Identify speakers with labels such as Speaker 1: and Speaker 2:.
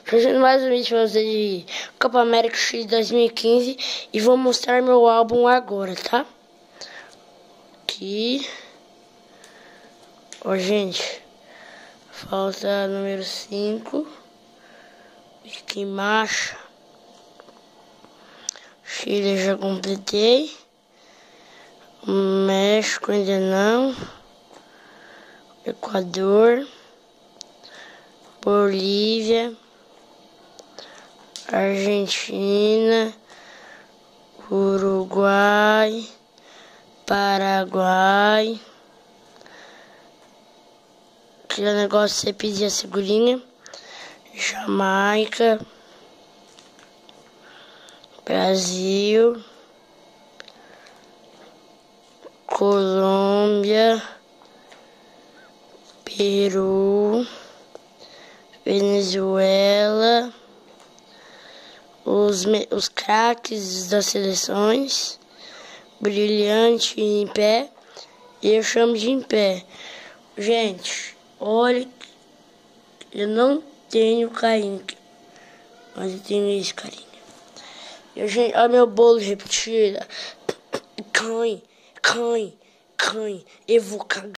Speaker 1: Fazendo mais um vídeo pra vocês de Copa América Chile 2015 e vou mostrar meu álbum agora, tá? Aqui. Ó, gente. Falta número 5. Aqui em marcha. Chile já completei. México ainda não. Equador. Bolívia, Argentina, Uruguai, Paraguai. Aquele negócio você pedir a segurinha. Jamaica, Brasil, Colômbia, Peru, Venezuela, os craques das seleções, Brilhante em pé, e eu chamo de em pé. Gente, olha, eu não tenho carinho, mas eu tenho esse carinho. Gente, olha meu bolo repetido, eu vou cagar.